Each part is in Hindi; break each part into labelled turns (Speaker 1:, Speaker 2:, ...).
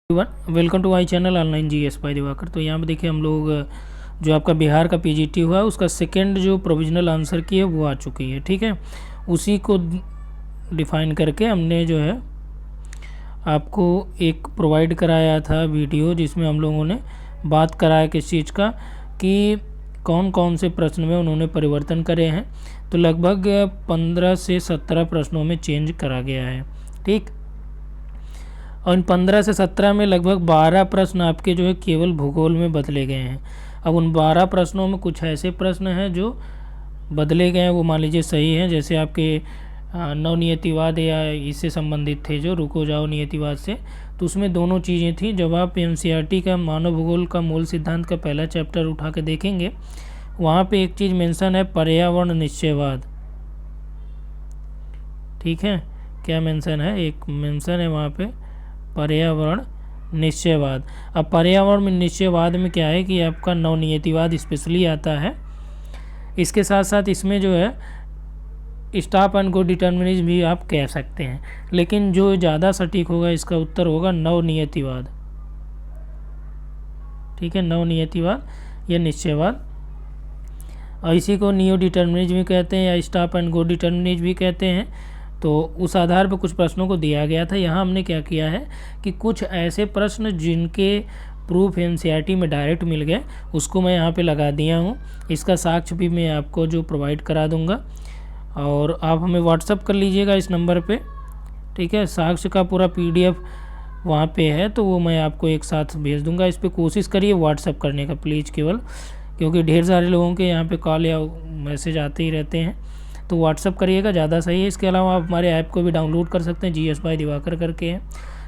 Speaker 1: Welcome to my channel online GS by Diwakar. तो यहाँ पे देखिए हम लोग जो आपका बिहार का पीजीटी हुआ है उसका सेकंड जो प्रोविजनल आंसर की है वो आ चुकी है। ठीक है, उसी को डिफाइन करके हमने जो है आपको एक प्रोवाइड कराया था वीडियो, जिसमें हम लोगों ने बात कराया किस चीज़ का कि कौन कौन से प्रश्न में उन्होंने परिवर्तन करे हैं। तो लगभग 15 से 17 प्रश्नों में चेंज करा गया है। ठीक, और इन 15 से 17 में लगभग 12 प्रश्न आपके जो है केवल भूगोल में बदले गए हैं। अब उन 12 प्रश्नों में कुछ ऐसे प्रश्न हैं जो बदले गए हैं, वो मान लीजिए सही हैं, जैसे आपके नवनियतिवाद या इससे संबंधित थे जो रुको जाओ नियतिवाद से, तो उसमें दोनों चीज़ें थी। जब आप एनसीईआरटी का मानव भूगोल का मूल सिद्धांत का पहला चैप्टर उठा के देखेंगे, वहाँ पे एक चीज़ मेंशन है, पर्यावरण निश्चयवाद। ठीक है, क्या मेंशन है? एक मेंशन है वहाँ पे पर्यावरण निश्चयवाद। अब पर्यावरण में निश्चयवाद में क्या है कि आपका नवनियतिवाद स्पेशली आता है। इसके साथ साथ इसमें जो है स्टॉप एंड गो डिटर्मिनिज्म भी आप कह सकते हैं, लेकिन जो ज़्यादा सटीक होगा इसका उत्तर होगा नवनियतिवाद। ठीक है, नवनियतिवाद या निश्चयवाद, और इसी को नियो डिटर्मिनिज्म भी कहते हैं या स्टॉप एंड गो डिटर्मिनिज्म भी कहते हैं। तो उस आधार पर कुछ प्रश्नों को दिया गया था। यहाँ हमने क्या किया है कि कुछ ऐसे प्रश्न जिनके प्रूफ एनसीईआरटी में डायरेक्ट मिल गए उसको मैं यहाँ पे लगा दिया हूँ। इसका साक्ष्य भी मैं आपको जो प्रोवाइड करा दूँगा, और आप हमें व्हाट्सअप कर लीजिएगा इस नंबर पे। ठीक है, साक्ष्य का पूरा PDF वहाँ पे है, तो वो मैं आपको एक साथ भेज दूँगा। इस पर कोशिश करिए व्हाट्सअप करने का प्लीज़ केवल, क्योंकि ढेर सारे लोगों के यहाँ पे कॉल या मैसेज आते ही रहते हैं, तो व्हाट्सअप करिएगा, ज़्यादा सही है। इसके अलावा आप हमारे ऐप को भी डाउनलोड कर सकते हैं, GS बाय दिवाकर करके है।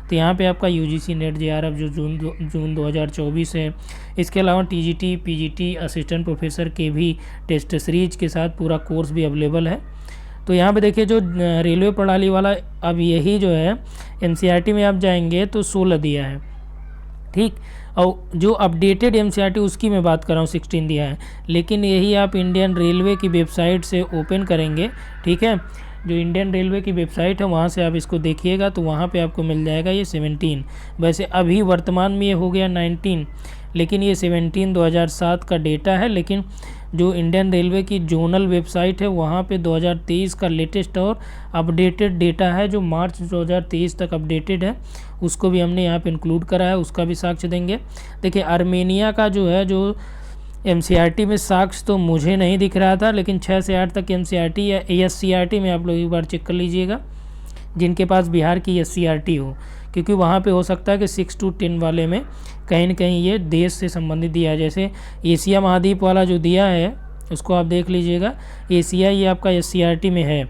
Speaker 1: तो यहाँ पे आपका UGC नेट JRF जो जून 2024 है, इसके अलावा TGT PGT असिस्टेंट प्रोफेसर के भी टेस्ट सीरीज के साथ पूरा कोर्स भी अवेलेबल है। तो यहाँ पे देखिए जो रेलवे प्रणाली वाला, अब यही जो है NCERT में आप जाएंगे तो 16 दिया है। ठीक, और जो अपडेटेड NCERT उसकी मैं बात कर रहा हूँ 16 दिया है, लेकिन यही आप इंडियन रेलवे की वेबसाइट से ओपन करेंगे। ठीक है, जो इंडियन रेलवे की वेबसाइट है वहाँ से आप इसको देखिएगा तो वहाँ पे आपको मिल जाएगा ये 17। वैसे अभी वर्तमान में ये हो गया 19, लेकिन ये 17 2007 का डेटा है। लेकिन जो इंडियन रेलवे की जोनल वेबसाइट है वहाँ पे 2023 का लेटेस्ट और अपडेटेड डेटा है, जो मार्च 2023 तक अपडेटेड है, उसको भी हमने यहाँ पे इंक्लूड करा है, उसका भी साक्ष्य देंगे। देखिए आर्मेनिया का जो है, जो NCERT में साक्ष्य तो मुझे नहीं दिख रहा था, लेकिन 6 से 8 तक NCERT या SCERT में आप लोग एक बार चेक कर लीजिएगा, जिनके पास बिहार की SCERT हो, क्योंकि वहाँ पे हो सकता है कि 6 to 10 वाले में कहीं न कहीं ये देश से संबंधित दिया है। जैसे एशिया महाद्वीप वाला जो दिया है उसको आप देख लीजिएगा, एशिया ये आपका SCERT में है।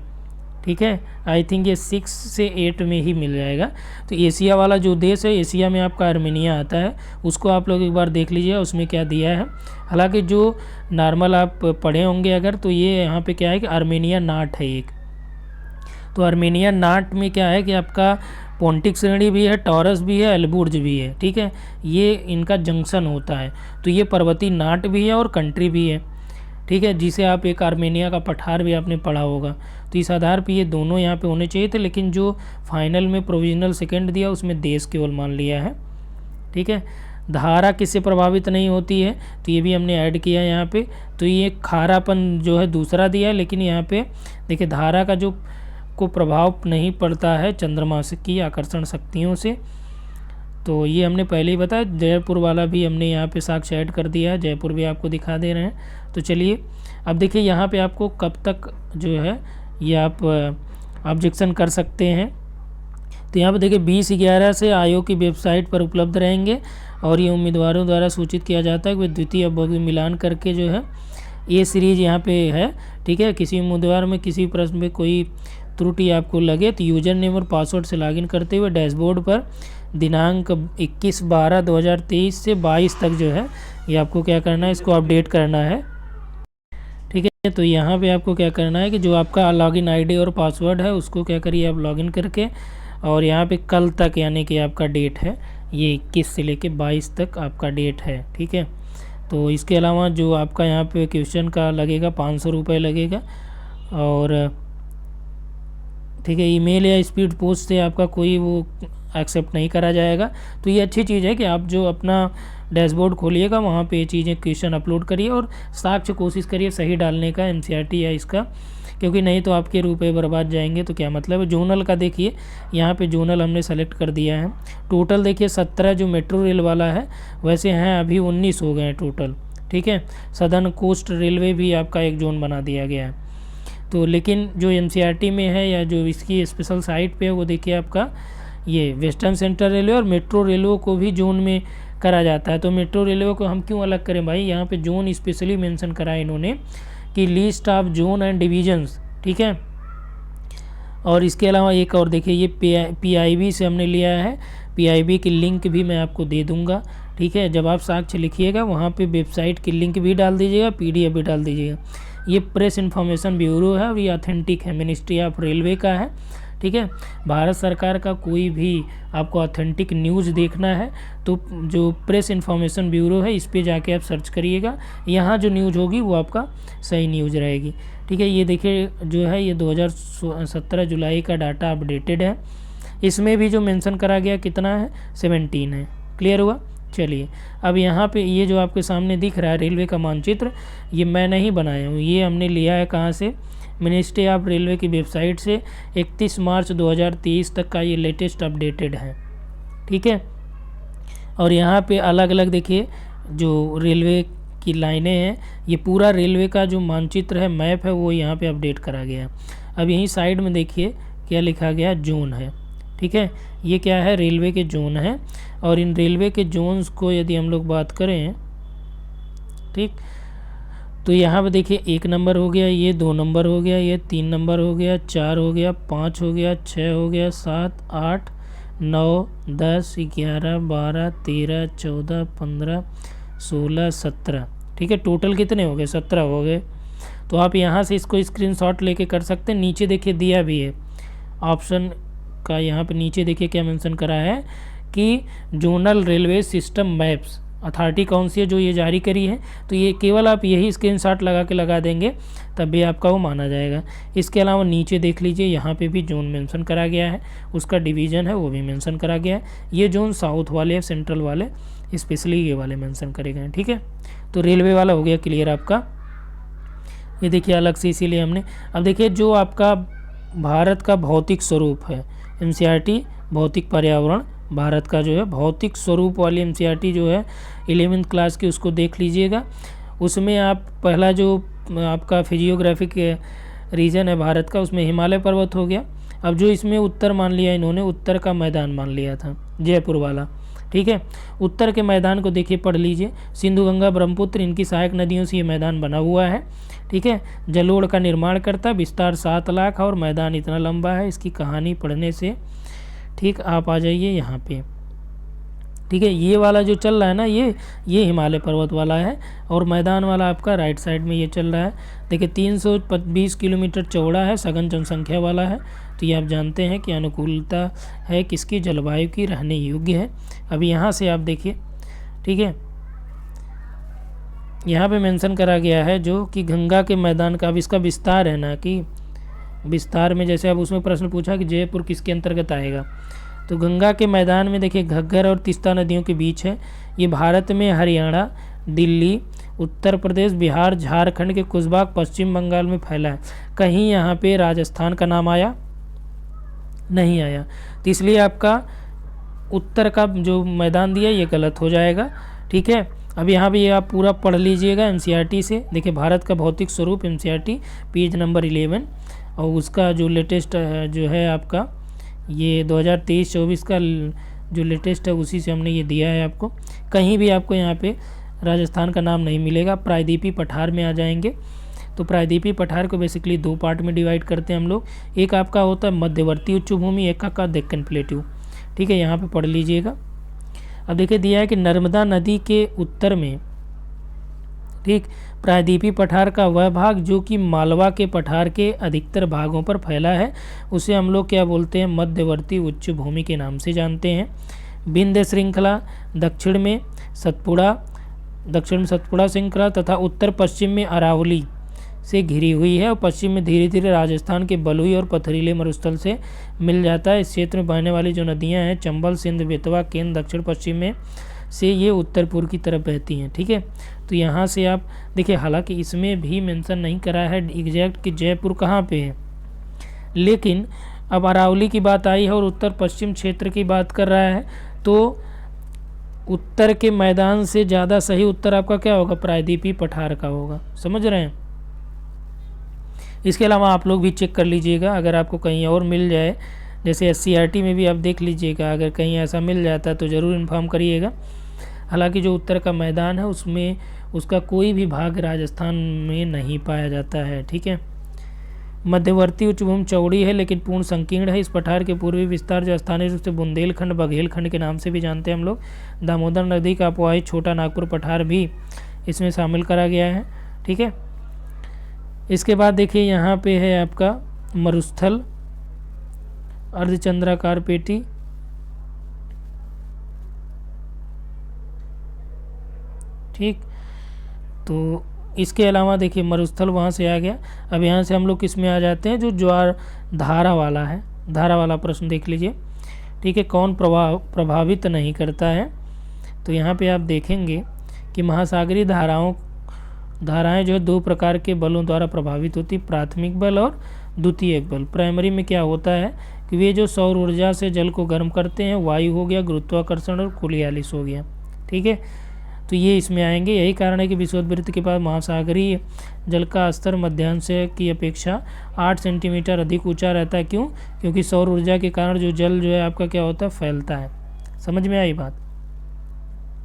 Speaker 1: ठीक है, आई थिंक ये 6 से 8 में ही मिल जाएगा। तो एशिया वाला जो देश है, एशिया में आपका आर्मेनिया आता है, उसको आप लोग एक बार देख लीजिएगा उसमें क्या दिया है। हालांकि जो नॉर्मल आप पढ़े होंगे अगर, तो ये यहाँ पे क्या है कि आर्मेनिया नाट है एक। तो आर्मेनिया नाट में क्या है कि आपका पोंटिक श्रेणी भी है, टॉरस भी है, एल्बुर्ज भी है। ठीक है, ये इनका जंक्शन होता है, तो ये पर्वतीय नाट भी है और कंट्री भी है। ठीक है, जिसे आप एक आर्मेनिया का पठार भी आपने पढ़ा होगा। तो इस आधार पे ये दोनों यहाँ पे होने चाहिए थे, लेकिन जो फाइनल में प्रोविजनल सेकंड दिया उसमें देश केवल मान लिया है। ठीक है, धारा किससे प्रभावित नहीं होती है, तो ये भी हमने ऐड किया यहाँ पे। तो ये खारापन जो है दूसरा दिया है, लेकिन यहाँ पे देखिए धारा का जो को प्रभाव नहीं पड़ता है चंद्रमा से की आकर्षण शक्तियों से, तो ये हमने पहले ही बताया। जयपुर वाला भी हमने यहाँ पे साक्ष्य ऐड कर दिया है, जयपुर भी आपको दिखा दे रहे हैं। तो चलिए अब देखिए यहाँ पे आपको कब तक जो है ये आप ऑब्जेक्शन कर सकते हैं। तो यहाँ पे देखिए 20/11 से आयोग की वेबसाइट पर उपलब्ध रहेंगे, और ये उम्मीदवारों द्वारा सूचित किया जाता है कि वे द्वितीय बहुविध मिलान करके जो है ये सीरीज यहाँ पे है। ठीक है, किसी उम्मीदवार में किसी प्रश्न में कोई त्रुटि आपको लगे तो यूजर नेम और पासवर्ड से लॉगिन करते हुए डैशबोर्ड पर दिनांक 21/12/2023 से 22 तक जो है ये आपको क्या करना है, इसको अपडेट करना है। ठीक है, तो यहाँ पे आपको क्या करना है कि जो आपका लॉगिन ID और पासवर्ड है उसको क्या करिए आप लॉगिन करके, और यहाँ पे कल तक यानी कि आपका डेट है ये 21 से लेके 22 तक आपका डेट है। ठीक है, तो इसके अलावा जो आपका यहाँ पे क्वेश्चन का लगेगा 500 रुपये लगेगा, और ठीक है ईमेल या स्पीड पोस्ट से आपका कोई वो एक्सेप्ट नहीं करा जाएगा। तो ये अच्छी चीज़ है कि आप जो अपना डैशबोर्ड खोलिएगा वहाँ पे ये चीज़ें क्वेश्चन अपलोड करिए और साक्ष्य कोशिश करिए सही डालने का एनसीईआरटी या इसका, क्योंकि नहीं तो आपके रुपए बर्बाद जाएंगे तो क्या मतलब है। जोनल का देखिए, यहाँ पे जोनल हमने सेलेक्ट कर दिया है। टोटल देखिए 17 जो मेट्रो रेल वाला है, वैसे हैं अभी 19 हो गए हैं टोटल, ठीक है। सदर्न कोस्ट रेलवे भी आपका एक जोन बना दिया गया है। तो लेकिन जो एनसीईआरटी में है या जो इसकी स्पेशल साइट पे है वो देखिए आपका ये वेस्टर्न सेंट्रल रेलवे और मेट्रो रेलवे को भी जोन में करा जाता है। तो मेट्रो रेलवे को हम क्यों अलग करें भाई, यहाँ पे जोन स्पेशली मेंशन करा है इन्होंने कि list of zone and divisions, ठीक है। और इसके अलावा एक और देखिए, ये पीआईबी से हमने लिया है। पीआईबी की लिंक भी मैं आपको दे दूंगा, ठीक है। जब आप साक्ष्य लिखिएगा वहाँ पे वेबसाइट की लिंक भी डाल दीजिएगा, पीडीएफ भी डाल दीजिएगा। ये प्रेस इन्फॉर्मेशन ब्यूरो है और ये ऑथेंटिक है, मिनिस्ट्री ऑफ रेलवे का है, ठीक है। भारत सरकार का कोई भी आपको ऑथेंटिक न्यूज़ देखना है तो जो प्रेस इन्फॉर्मेशन ब्यूरो है इस पे जाके आप सर्च करिएगा, यहाँ जो न्यूज़ होगी वो आपका सही न्यूज़ रहेगी, ठीक है। ये देखिए जो है ये 2017 जुलाई का डाटा अपडेटेड है। इसमें भी जो मेंशन करा गया कितना है, 17 है। क्लियर हुआ। चलिए अब यहाँ पे ये जो आपके सामने दिख रहा है रेलवे का मानचित्र, ये मैं नहीं बनाया हूँ, ये हमने लिया है कहाँ से, मिनिस्ट्री ऑफ रेलवे की वेबसाइट से। 31 मार्च 2023 तक का ये लेटेस्ट अपडेटेड है, ठीक है। और यहाँ पे अलग अलग देखिए जो रेलवे की लाइनें हैं, ये पूरा रेलवे का जो मानचित्र है, मैप है, वो यहाँ पे अपडेट करा गया है। अब यहीं साइड में देखिए क्या लिखा गया, जोन है, ठीक है। ये क्या है, रेलवे के जोन है। और इन रेलवे के जोन्स को यदि हम लोग बात करें, ठीक, तो यहाँ पे देखिए 1 नंबर हो गया, ये 2 नंबर हो गया, ये 3 नंबर हो गया, 4 हो गया, 5 हो गया, 6 हो गया, 7, 8, 9, 10, 11, 12, 13, 14, 15, 16, 17, ठीक है। टोटल कितने हो गए, 17 हो गए। तो आप यहाँ से इसको स्क्रीनशॉट लेके कर सकते हैं। नीचे देखिए दिया भी है ऑप्शन का, यहाँ पे नीचे देखिए क्या मेंशन करा है कि zonal railway system maps authority कौन सी है जो ये जारी करी है। तो ये केवल आप यही स्क्रीनशॉट लगा देंगे तब भी आपका वो माना जाएगा। इसके अलावा नीचे देख लीजिए, यहाँ पे भी जोन मेंशन करा गया है, उसका डिवीज़न है वो भी मेंशन करा गया है। ये जोन साउथ वाले, सेंट्रल वाले, स्पेशली ये वाले मेंशन करे गए हैं, ठीक है। तो रेलवे वाला हो गया क्लियर आपका। ये देखिए अलग से इसीलिए हमने, अब देखिए जो आपका भारत का भौतिक स्वरूप है, एनसीईआरटी भौतिक पर्यावरण भारत का जो है भौतिक स्वरूप वाली एनसीईआरटी जो है 11वीं क्लास की, उसको देख लीजिएगा। उसमें आप पहला जो आपका फिजियोग्राफिक रीजन है भारत का, उसमें हिमालय पर्वत हो गया। अब जो इसमें उत्तर मान लिया इन्होंने, उत्तर का मैदान मान लिया था जयपुर वाला, ठीक है। उत्तर के मैदान को देखिए पढ़ लीजिए, सिंधु गंगा ब्रह्मपुत्र इनकी सहायक नदियों से ये मैदान बना हुआ है, ठीक है। जलोढ़ का निर्माण करता, विस्तार 7 लाख और मैदान इतना लंबा है। इसकी कहानी पढ़ने से, ठीक, आप आ जाइए यहाँ पे, ठीक है। ये वाला जो चल रहा है ना, ये हिमालय पर्वत वाला है और मैदान वाला आपका राइट साइड में ये चल रहा है। देखिए 320 किलोमीटर चौड़ा है, सघन जनसंख्या वाला है। तो ये आप जानते हैं कि अनुकूलता है किसकी, जलवायु की, रहने योग्य है। अब यहाँ से आप देखिए, ठीक है, यहाँ पे मेंशन करा गया है जो कि गंगा के मैदान का, अब इसका विस्तार है ना, कि विस्तार में जैसे अब उसमें प्रश्न पूछा कि जयपुर किसके अंतर्गत आएगा, तो गंगा के मैदान में देखिए घग्गर और तीस्ता नदियों के बीच है। ये भारत में हरियाणा, दिल्ली, उत्तर प्रदेश, बिहार, झारखंड के कुछ भाग, पश्चिम बंगाल में फैला है। कहीं यहाँ पे राजस्थान का नाम आया नहीं आया, तो इसलिए आपका उत्तर का जो मैदान दिया ये गलत हो जाएगा, ठीक है। अब यहाँ पे ये आप पूरा पढ़ लीजिएगा एनसीईआरटी से। देखिए भारत का भौतिक स्वरूप एनसीईआरटी पेज नंबर 11, और उसका जो लेटेस्ट जो है आपका ये 2023-24 का जो लेटेस्ट है उसी से हमने ये दिया है आपको। कहीं भी आपको यहाँ पे राजस्थान का नाम नहीं मिलेगा। प्रायद्वीपीय पठार में आ जाएंगे, तो प्रायद्वीपीय पठार को बेसिकली 2 पार्ट में डिवाइड करते हैं हम लोग। एक आपका होता है मध्यवर्ती उच्च भूमि, एक का डेक्कन प्लेट्यू, ठीक है। यहाँ पे पढ़ लीजिएगा। अब देखिए दिया है कि नर्मदा नदी के उत्तर में, ठीक, प्रायद्वीपीय पठार का वह भाग जो कि मालवा के पठार के अधिकतर भागों पर फैला है, उसे हम लोग क्या बोलते हैं, मध्यवर्ती उच्च भूमि के नाम से जानते हैं। विंध्य श्रृंखला दक्षिण में सतपुड़ा श्रृंखला तथा उत्तर पश्चिम में अरावली से घिरी हुई है और पश्चिम में धीरे धीरे राजस्थान के बलुई और पथरीले मरुस्थल से मिल जाता है। इस क्षेत्र में बहने वाली जो नदियां हैं चंबल, सिंध, बेतवा, केन दक्षिण पश्चिम में से ये उत्तर पूर्व की तरफ बहती हैं। ठीक है, तो यहाँ से आप देखिए, हालांकि इसमें भी मेंशन नहीं करा है एग्जैक्ट कि जयपुर कहाँ पे है, लेकिन अब अरावली की बात आई है और उत्तर पश्चिम क्षेत्र की बात कर रहा है, तो उत्तर के मैदान से ज़्यादा सही उत्तर आपका क्या होगा, प्रायद्वीपीय पठार का होगा। समझ रहे हैं। इसके अलावा आप लोग भी चेक कर लीजिएगा, अगर आपको कहीं और मिल जाए, जैसे SCERT में भी आप देख लीजिएगा, अगर कहीं ऐसा मिल जाता है तो ज़रूर इन्फॉर्म करिएगा। हालांकि जो उत्तर का मैदान है उसमें उसका कोई भी भाग राजस्थान में नहीं पाया जाता है। ठीक है, मध्यवर्ती उच्चभूमि चौड़ी है लेकिन पूर्ण संकीर्ण है। इस पठार के पूर्वी विस्तार जो स्थानीय रूप से बुंदेलखंड, बघेलखंड के नाम से भी जानते हैं हम लोग, दामोदर नदी का अपवाही छोटा नागपुर पठार भी इसमें शामिल करा गया है। ठीक है, इसके बाद देखिए यहाँ पे है आपका मरुस्थल, अर्धचंद्राकार पेटी, ठीक। तो इसके अलावा देखिए मरुस्थल वहाँ से आ गया। अब यहाँ से हम लोग किस में आ जाते हैं, जो ज्वार धारा वाला है, धारा वाला प्रश्न देख लीजिए। ठीक है, कौन प्रभावित नहीं करता है, तो यहाँ पे आप देखेंगे कि महासागरीय धाराएं जो है दो प्रकार के बलों द्वारा प्रभावित होती, प्राथमिक बल और द्वितीयक बल। प्राइमरी में क्या होता है कि वे जो सौर ऊर्जा से जल को गर्म करते हैं, वायु हो गया, गुरुत्वाकर्षण और कोलियालिस हो गया। ठीक है, तो ये इसमें आएंगे। यही कारण है कि विषुववृत्त के पास महासागरीय जल का स्तर मध्यांश की अपेक्षा 8 सेंटीमीटर अधिक ऊंचा रहता है। क्यों? क्योंकि सौर ऊर्जा के कारण जो जल जो है आपका क्या होता है, फैलता है। समझ में आई बात?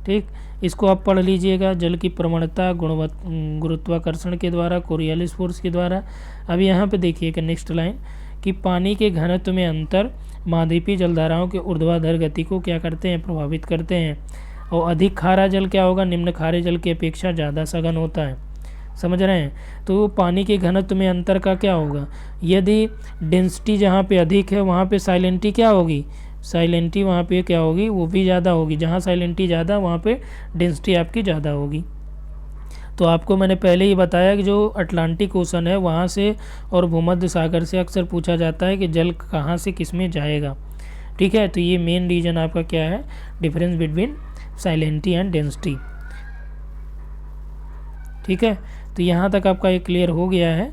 Speaker 1: ठीक, इसको आप पढ़ लीजिएगा। जल की प्रवणता गुरुत्वाकर्षण के द्वारा, कोरियालिस फोर्स के द्वारा। अब यहाँ पे देखिएगा नेक्स्ट लाइन कि पानी के घनत्व में अंतर महाद्वीपीय जलधाराओं के ऊर्ध्वाधर गति को क्या करते हैं, प्रभावित करते हैं। और अधिक खारा जल क्या होगा, निम्न खारे जल की अपेक्षा ज़्यादा सघन होता है। समझ रहे हैं? तो पानी के घनत्व में अंतर का क्या होगा, यदि डेंसिटी जहाँ पे अधिक है वहाँ पे साइलेंटी क्या होगी, साइलेंटी वहाँ पे क्या होगी, वो भी ज़्यादा होगी। जहाँ साइलेंटी ज़्यादा वहाँ पे डेंसिटी आपकी ज़्यादा होगी। तो आपको मैंने पहले ही बताया कि जो अटलांटिक ओशन है वहाँ से और भूमध्य सागर से अक्सर पूछा जाता है कि जल कहाँ से किस में जाएगा। ठीक है, तो ये मेन रीजन आपका क्या है, डिफरेंस बिटवीन साइलेंटी एंड डेंसिटी। ठीक है, तो यहाँ तक आपका ये क्लियर हो गया है।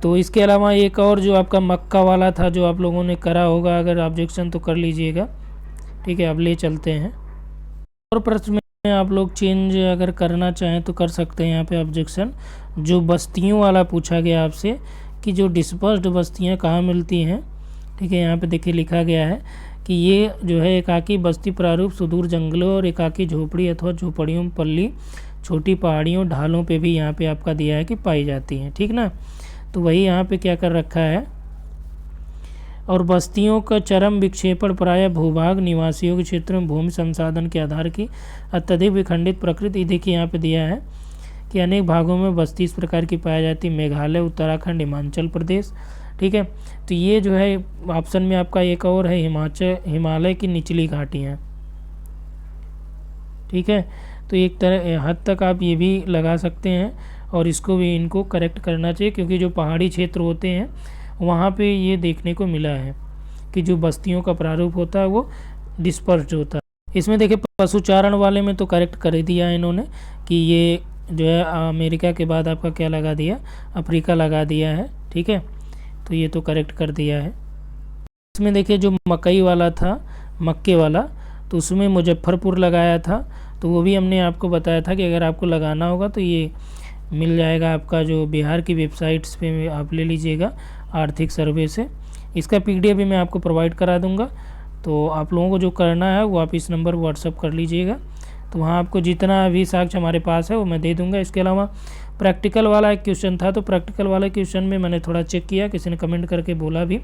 Speaker 1: तो इसके अलावा एक और जो आपका मक्का वाला था जो आप लोगों ने करा होगा, अगर ऑब्जेक्शन तो कर लीजिएगा। ठीक है, अब ले चलते हैं और प्रश्न में आप लोग चेंज अगर करना चाहें तो कर सकते हैं। यहाँ पे ऑब्जेक्शन जो बस्तियों वाला पूछा गया आपसे कि जो डिस्पर्स्ड बस्तियाँ कहाँ मिलती हैं। ठीक है, यहाँ पे देखिए लिखा गया है कि ये जो है एकाकी बस्ती प्रारूप सुदूर जंगलों और एकाकी झोपड़ी अथवा झोपड़ियों, पल्ली, छोटी पहाड़ियों, ढालों पे भी यहाँ पे आपका दिया है कि पाई जाती हैं। ठीक ना, तो वही यहाँ पे क्या कर रखा है। और बस्तियों का चरम विक्षेपण प्रायः भूभाग निवासियों के क्षेत्र में भूमि संसाधन के आधार की अत्यधिक विखंडित प्रकृति। देखिए यहाँ पे दिया है कि अनेक भागों में बस्ती इस प्रकार की पाई जाती, मेघालय, उत्तराखंड, हिमाचल प्रदेश। ठीक है, तो ये जो है ऑप्शन में आपका एक और है हिमालय की निचली घाटियाँ। ठीक है, तो एक तरह हद तक आप ये भी लगा सकते हैं और इसको भी इनको करेक्ट करना चाहिए, क्योंकि जो पहाड़ी क्षेत्र होते हैं वहाँ पे ये देखने को मिला है कि जो बस्तियों का प्रारूप होता है वो डिस्पर्स्ड होता है। इसमें देखिए पशुचारण वाले में तो करेक्ट कर ही दिया है इन्होंने कि ये जो है अमेरिका के बाद आपका क्या लगा दिया, अफ्रीका लगा दिया है। ठीक है, तो ये तो करेक्ट कर दिया है। इसमें देखिए जो मकई वाला था, मक्के वाला, तो उसमें मुजफ्फरपुर लगाया था, तो वो भी हमने आपको बताया था कि अगर आपको लगाना होगा तो ये मिल जाएगा आपका जो बिहार की वेबसाइट्स पे आप ले लीजिएगा आर्थिक सर्वे से। इसका PDF भी मैं आपको प्रोवाइड करा दूंगा, तो आप लोगों को जो करना है वो आप इस नंबर व्हाट्सअप कर लीजिएगा, तो वहाँ आपको जितना भी साक्ष्य हमारे पास है वो मैं दे दूंगा। इसके अलावा प्रैक्टिकल वाला एक क्वेश्चन था, तो प्रैक्टिकल वाला क्वेश्चन में मैंने थोड़ा चेक किया, किसी ने कमेंट करके बोला भी,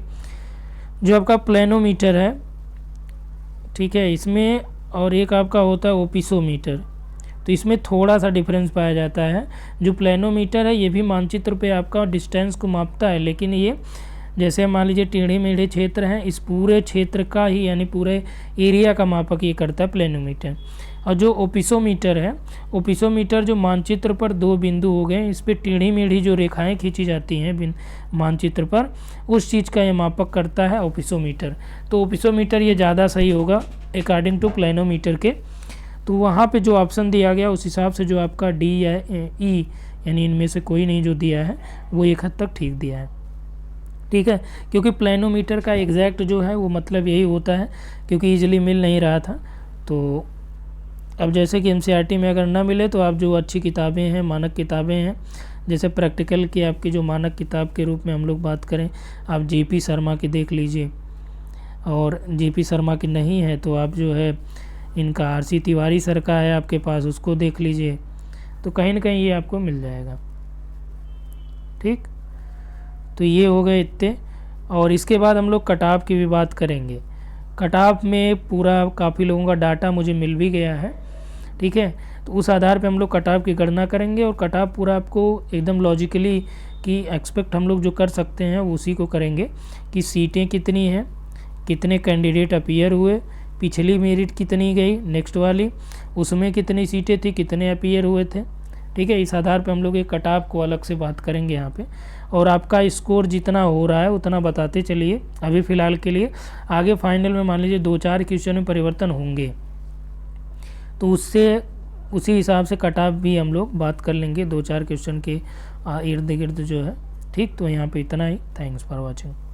Speaker 1: जो आपका प्लेनोमीटर है, ठीक है, इसमें और एक आपका होता है ओपिसोमीटर, तो इसमें थोड़ा सा डिफरेंस पाया जाता है। जो प्लेनोमीटर है ये भी मानचित्र पे आपका डिस्टेंस को मापता है, लेकिन ये जैसे मान लीजिए टेढ़े मेढ़े क्षेत्र हैं, इस पूरे क्षेत्र का ही यानी पूरे एरिया का मापक ये करता है प्लेनोमीटर। और जो ओपिसोमीटर है, ओपिसोमीटर जो मानचित्र पर दो बिंदु हो गए, इस पर टेढ़ी मेढ़ी जो रेखाएं खींची जाती हैं मानचित्र पर, उस चीज़ का ये मापक करता है ओपिसोमीटर। तो ओपिसोमीटर ये ज़्यादा सही होगा अकॉर्डिंग टू प्लेनोमीटर के। तो वहाँ पे जो ऑप्शन दिया गया उस हिसाब से जो आपका डी या ई यानी इनमें से कोई नहीं जो दिया है वो एक हद तक ठीक दिया है, ठीक है। क्योंकि प्लेनोमीटर का एग्जैक्ट जो है वो मतलब यही होता है, क्योंकि ईजिली मिल नहीं रहा था। तो अब जैसे कि एनसीईआरटी में अगर ना मिले तो आप जो अच्छी किताबें हैं, मानक किताबें हैं, जैसे प्रैक्टिकल की आपकी जो मानक किताब के रूप में हम लोग बात करें, आप जीपी शर्मा की देख लीजिए, और जीपी शर्मा की नहीं है तो आप जो है इनका आरसी तिवारी सर का है आपके पास, उसको देख लीजिए, तो कहीं ना कहीं ये आपको मिल जाएगा, ठीक। तो ये हो गए इतने। और इसके बाद हम लोग कट ऑफ की भी बात करेंगे। कट ऑफ में पूरा काफ़ी लोगों का डाटा मुझे मिल भी गया है, ठीक है। तो उस आधार पे हम लोग कट ऑफ की गणना करेंगे, और कट ऑफ पूरा आपको एकदम लॉजिकली कि एक्सपेक्ट हम लोग जो कर सकते हैं उसी को करेंगे कि सीटें कितनी हैं, कितने कैंडिडेट अपीयर हुए, पिछली मेरिट कितनी गई, नेक्स्ट वाली उसमें कितनी सीटें थी, कितने अपीयर हुए थे, ठीक है। इस आधार पे हम लोग एक कट ऑफ को अलग से बात करेंगे यहाँ पे, और आपका स्कोर जितना हो रहा है उतना बताते चलिए अभी फ़िलहाल के लिए। आगे फाइनल में मान लीजिए 2-4 क्वेश्चन में परिवर्तन होंगे तो उससे उसी हिसाब से कट ऑफ भी हम लोग बात कर लेंगे 2-4 क्वेश्चन के इर्द गिर्द जो है, ठीक। तो यहाँ पे इतना ही। Thanks for watching.